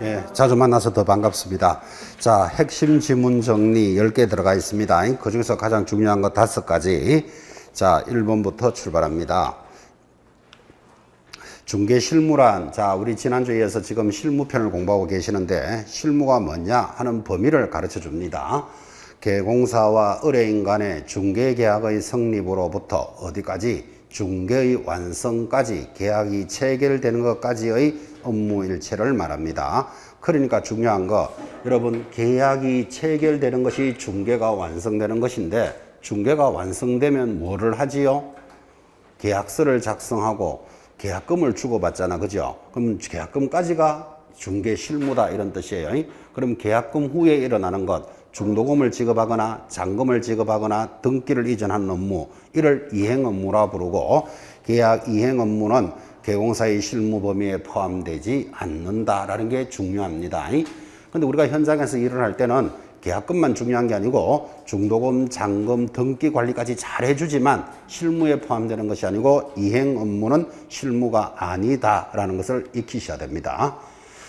예, 자주 만나서 더 반갑습니다. 자, 핵심 지문 정리 10개 들어가 있습니다. 그 중에서 가장 중요한 거 5가지. 자, 1번부터 출발합니다. 중개 실무란, 자, 우리 지난주에 이어서 지금 실무편을 공부하고 계시는데, 실무가 뭐냐 하는 범위를 가르쳐 줍니다. 개공사와 의뢰인 간의 중개계약의 성립으로부터 어디까지? 중개의 완성까지 계약이 체결되는 것까지의 업무 일체를 말합니다. 그러니까 중요한 거, 여러분 계약이 체결되는 것이 중개가 완성되는 것인데, 중개가 완성되면 뭐를 하지요? 계약서를 작성하고 계약금을 주고받잖아, 그죠? 그럼 계약금까지가 중개 실무다 이런 뜻이에요. 그럼 계약금 후에 일어나는 것, 중도금을 지급하거나 잔금을 지급하거나 등기를 이전하는 업무, 이를 이행 업무라 부르고, 계약 이행 업무는 개공사의 실무 범위에 포함되지 않는다라는 게 중요합니다. 근데 우리가 현장에서 일을 할 때는 계약금만 중요한 게 아니고 중도금, 잔금, 등기 관리까지 잘 해주지만 실무에 포함되는 것이 아니고 이행 업무는 실무가 아니다라는 것을 익히셔야 됩니다.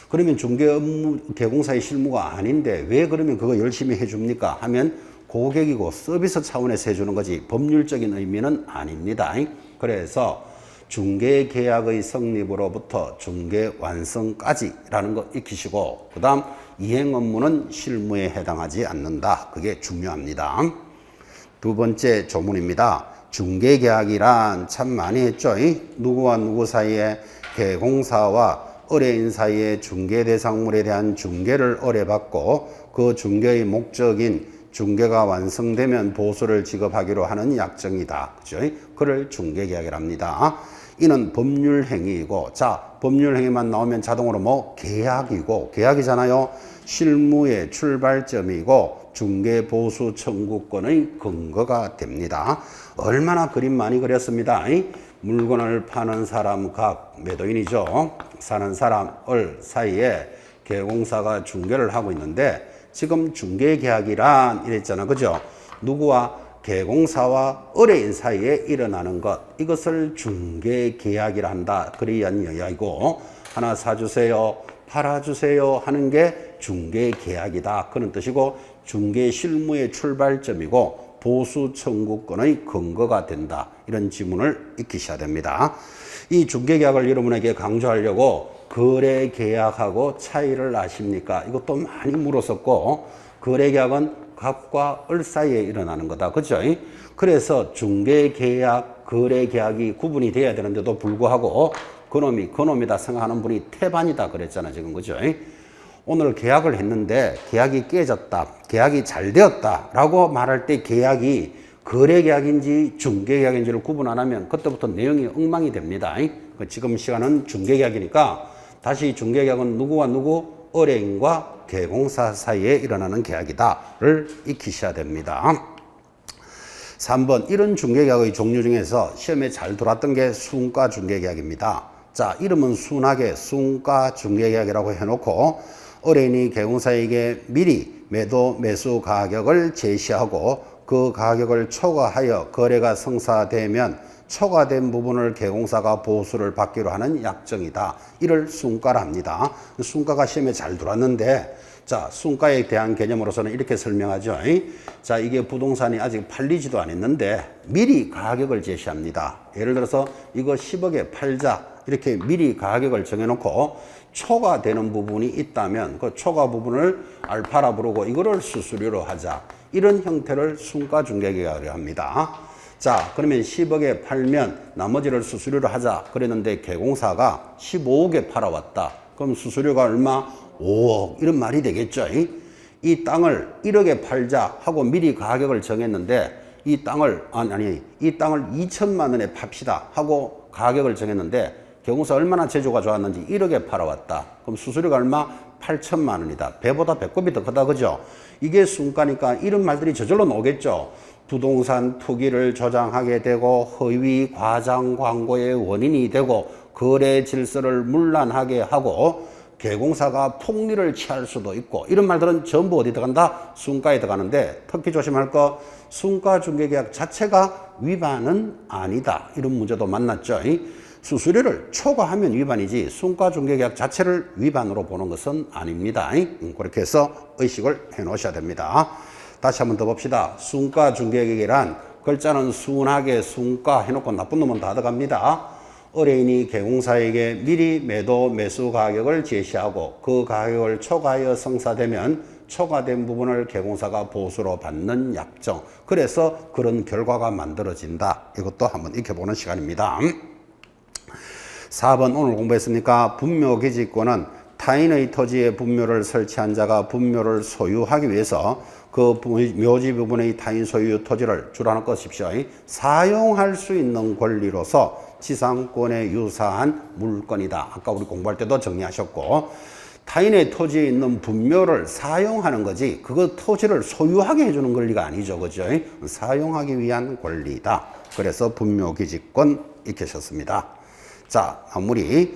그러면 중개 업무, 개공사의 실무가 아닌데 왜 그러면 그거 열심히 해줍니까? 하면 고객이고 서비스 차원에서 해주는 거지 법률적인 의미는 아닙니다. 그래서 중개 계약의 성립으로부터 중개 완성까지라는 거 익히시고, 그 다음 이행 업무는 실무에 해당하지 않는다. 그게 중요합니다. 두 번째 조문입니다. 중개 계약이란 참 많이 했죠. 누구와 누구 사이에, 개공사와 의뢰인 사이에 중개 대상물에 대한 중개를 의뢰받고 그 중개의 목적인 중개가 완성되면 보수를 지급하기로 하는 약정이다. 그죠? 그를 중개계약이랍니다. 이는 법률행위이고, 자, 법률행위만 나오면 자동으로 뭐? 계약이고, 계약이잖아요. 실무의 출발점이고, 중개보수 청구권의 근거가 됩니다. 얼마나 그림 많이 그렸습니다. 물건을 파는 사람 각 매도인이죠. 사는 사람 을 사이에 개공사가 중개를 하고 있는데, 지금 중개계약이란 이랬잖아, 그죠? 누구와? 개공사와 의뢰인 사이에 일어나는 것, 이것을 중개계약이라 한다. 그러한 이야기고, 하나 사주세요, 팔아주세요 하는 게 중개계약이다. 그런 뜻이고, 중개실무의 출발점이고 보수 청구권의 근거가 된다. 이런 지문을 익히셔야 됩니다. 이 중개계약을 여러분에게 강조하려고 거래계약하고 차이를 아십니까? 이것도 많이 물었었고, 거래계약은 갑과 을 사이에 일어나는 거다. 그죠? 그래서 중개계약, 거래계약이 구분이 돼야 되는데도 불구하고 그놈이다 생각하는 분이 태반이다 그랬잖아, 지금. 그죠? 오늘 계약을 했는데 계약이 깨졌다, 계약이 잘 되었다 라고 말할 때 계약이 거래계약인지 중개계약인지를 구분 안 하면 그때부터 내용이 엉망이 됩니다. 지금 시간은 중개계약이니까 다시 중개계약은 누구와 누구? 의뢰인과 개공사 사이에 일어나는 계약이다를 익히셔야 됩니다. 3번, 이런 중개계약의 종류 중에서 시험에 잘 들어왔던 게 순가 중개계약입니다. 자, 이름은 순하게 순가 중개계약이라고 해놓고 의뢰인이 개공사에게 미리 매도 매수 가격을 제시하고 그 가격을 초과하여 거래가 성사되면 초과된 부분을 개공사가 보수를 받기로 하는 약정이다. 이를 순가라 합니다. 순가가 시험에 잘 들어왔는데, 자, 순가에 대한 개념으로서는 이렇게 설명하죠. 자, 이게 부동산이 아직 팔리지도 않았는데 미리 가격을 제시합니다. 예를 들어서 이거 10억에 팔자 이렇게 미리 가격을 정해놓고 초과되는 부분이 있다면 그 초과 부분을 알파라 부르고 이거를 수수료로 하자. 이런 형태를 순가 중개계약이라고 합니다. 자, 그러면 10억에 팔면 나머지를 수수료로 하자 그랬는데 개공사가 15억에 팔아왔다. 그럼 수수료가 얼마? 5억. 이런 말이 되겠죠. 이 땅을 1억에 팔자 하고 미리 가격을 정했는데 이 땅을 2천만 원에 팝시다 하고 가격을 정했는데 개공사 얼마나 제조가 좋았는지 1억에 팔아왔다. 그럼 수수료가 얼마? 8천만 원이다. 배보다 배꼽이 더 크다, 그죠? 이게 순가니까 이런 말들이 저절로 나오겠죠. 부동산 투기를 조장하게 되고 허위 과장 광고의 원인이 되고 거래 질서를 문란하게 하고 개공사가 폭리를 취할 수도 있고, 이런 말들은 전부 어디 들어간다? 순가에 들어가는데 특히 조심할 거, 순가 중개계약 자체가 위반은 아니다. 이런 문제도 만났죠. 수수료를 초과하면 위반이지 순가중개계약 자체를 위반으로 보는 것은 아닙니다. 그렇게 해서 의식을 해 놓으셔야 됩니다. 다시 한번 더 봅시다. 순가중개계약이란 글자는 순하게 순가 해놓고 나쁜 놈은 다 들어갑니다. 의뢰인이 개공사에게 미리 매도 매수 가격을 제시하고 그 가격을 초과하여 성사되면 초과된 부분을 개공사가 보수로 받는 약정. 그래서 그런 결과가 만들어진다. 이것도 한번 익혀보는 시간입니다. 4번 오늘 공부했으니까 분묘기지권은 타인의 토지에 분묘를 설치한 자가 분묘를 소유하기 위해서 그 묘지 부분의 타인 소유 토지를 줄여놓고 것입시오. 사용할 수 있는 권리로서 지상권에 유사한 물건이다. 아까 우리 공부할 때도 정리하셨고, 타인의 토지에 있는 분묘를 사용하는 거지 그거 토지를 소유하게 해주는 권리가 아니죠. 그죠? 사용하기 위한 권리다. 그래서 분묘기지권 익히셨습니다. 자, 마무리.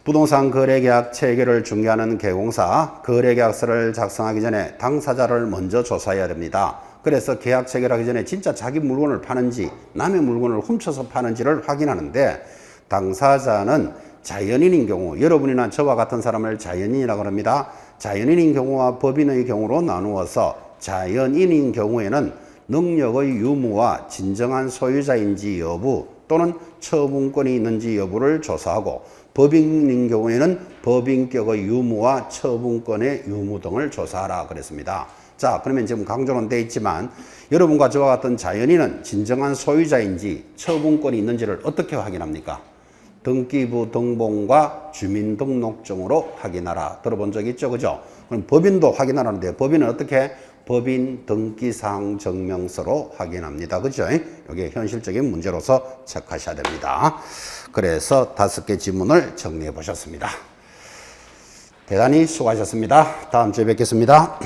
부동산 거래계약 체결을 중개하는 개공사 거래계약서를 작성하기 전에 당사자를 먼저 조사해야 됩니다. 그래서 계약 체결하기 전에 진짜 자기 물건을 파는지 남의 물건을 훔쳐서 파는지를 확인하는데, 당사자는 자연인인 경우, 여러분이나 저와 같은 사람을 자연인이라고 합니다. 자연인인 경우와 법인의 경우로 나누어서 자연인인 경우에는 능력의 유무와 진정한 소유자인지 여부 또는 처분권이 있는지 여부를 조사하고, 법인인 경우에는 법인격의 유무와 처분권의 유무 등을 조사하라 그랬습니다. 자, 그러면 지금 강조는 돼 있지만 여러분과 저와 같은 자연인은 진정한 소유자인지 처분권이 있는지를 어떻게 확인합니까? 등기부 등본과 주민등록증으로 확인하라. 들어본 적 있죠? 그죠? 그럼 법인도 확인하라는데 법인은 어떻게? 법인 등기사항 증명서로 확인합니다. 그죠? 이게 현실적인 문제로서 체크하셔야 됩니다. 그래서 5개 지문을 정리해 보셨습니다. 대단히 수고하셨습니다. 다음 주에 뵙겠습니다.